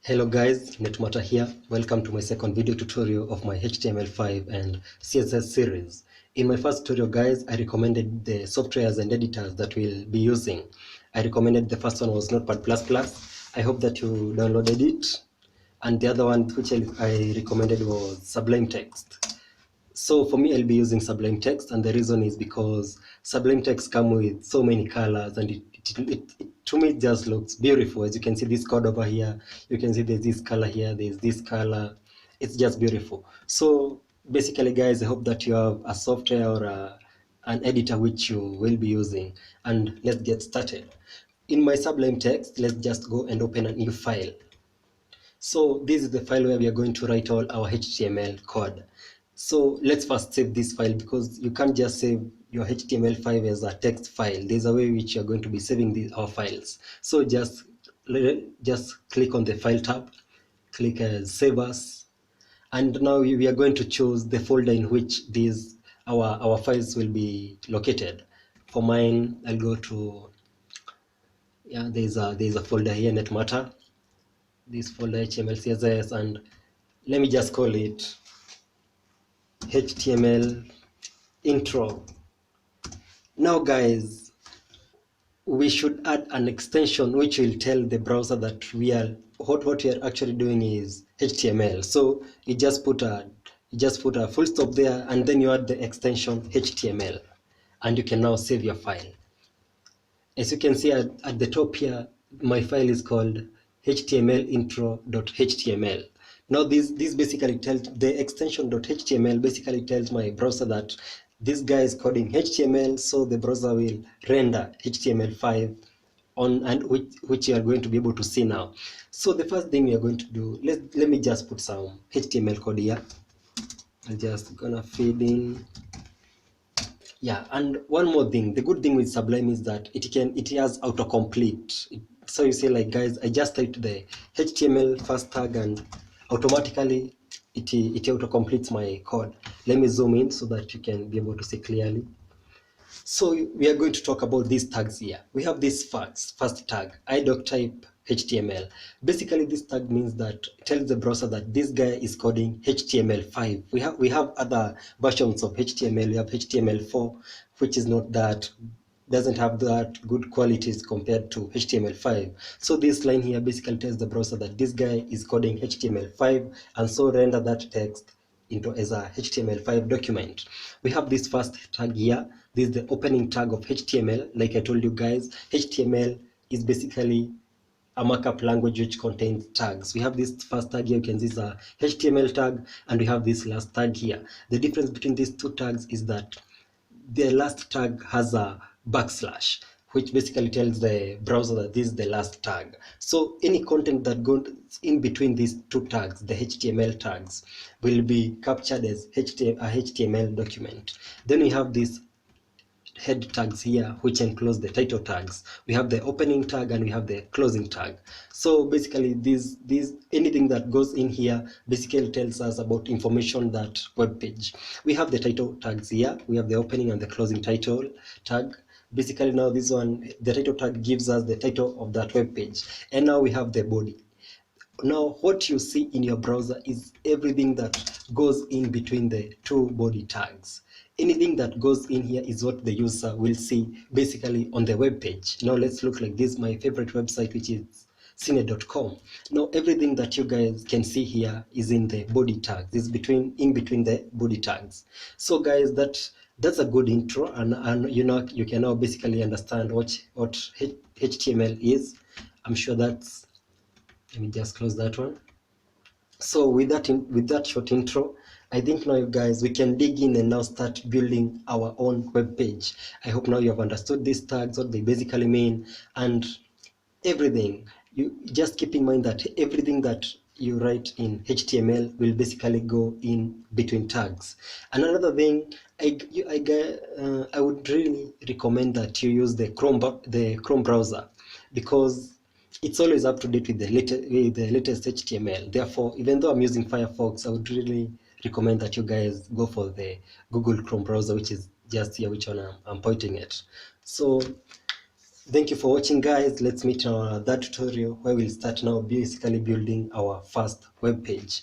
Hello guys, Netmatta here. Welcome to my second video tutorial of my HTML5 and CSS series. In my first tutorial guys, I recommended the softwares and editors that we'll be using. I recommended the first one was Notepad++. I hope that you downloaded it. And the other one which I recommended was Sublime Text. So for me, I'll be using Sublime Text, and the reason is because Sublime Text come with so many colors, and it to me it just looks beautiful. As you can see this code over here, you can see there's this color here, there's this color. It's just beautiful. So basically, guys, I hope that you have a software or an editor which you will be using, and let's get started. In my Sublime Text, let's just go and open a new file. So this is the file where we are going to write all our HTML code. So let's first save this file, because you can't just save your HTML5 as a text file. There's a way which you're going to be saving our files. So just click on the file tab, click save as, and now we are going to choose the folder in which these our files will be located. For mine, I'll go to, yeah, there's a folder here, Netmatta, this folder HTML CSS, and let me just call it HTML intro. Now guys, we should add an extension which will tell the browser that what we are actually doing is HTML. So you just put a full stop there, and then you add the extension HTML, and you can now save your file. As you can see at the top here, my file is called htmlintro.html. Now this basically tells, the extension .html basically tells my browser that this guy is coding HTML, so the browser will render HTML5 on, and which you are going to be able to see now. So the first thing we are going to do, let me just put some HTML code here. I'm just gonna feed in. Yeah, and one more thing, the good thing with Sublime is that it has autocomplete. So you say, like, guys, I just typed the HTML first tag and automatically it autocompletes my code. Let me zoom in so that you can be able to see clearly. So we are going to talk about these tags here. We have this first tag, iDoctype HTML. Basically, this tag means that it tells the browser that this guy is coding HTML5. We have other versions of HTML. We have HTML4, which is not that, doesn't have that good qualities compared to HTML5. So this line here basically tells the browser that this guy is coding HTML5, and so render that text into as a HTML5 document. We have this first tag here. This is the opening tag of HTML. Like I told you guys, HTML is basically a markup language which contains tags. We have this first tag here, you can see it's a HTML tag, and we have this last tag here. The difference between these two tags is that the last tag has a backslash, which basically tells the browser that this is the last tag. So any content that goes in between these two tags, the HTML tags, will be captured as a HTML document. Then we have these head tags here, which enclose the title tags. We have the opening tag and we have the closing tag. So basically these anything that goes in here basically tells us about information that web page. We have the title tags here. We have the opening and the closing title tag. Basically now this one, the title tag gives us the title of that web page. And now we have the body. Now what you see in your browser is everything that goes in between the two body tags. Anything that goes in here is what the user will see basically on the web page. Now let's look like this, my favorite website, which is cine.com. Now everything that you guys can see here is in the body tags. It's in between the body tags. So guys, that's a good intro, and you know, you can now basically understand what HTML is. I'm sure that's, let me just close that one. So with that short intro, I think now you guys, we can dig in and now start building our own web page. I hope now you have understood these tags, what they basically mean, and everything. You just keep in mind that everything that you write in HTML will basically go in between tags. And another thing, I would really recommend that you use the Chrome browser, because it's always up to date with the latest HTML. Therefore, even though I'm using Firefox, I would really recommend that you guys go for the Google Chrome browser, which is just here, which one I'm pointing at. So Thank you for watching, guys. Let's meet in our that tutorial where we'll start now basically building our first web page.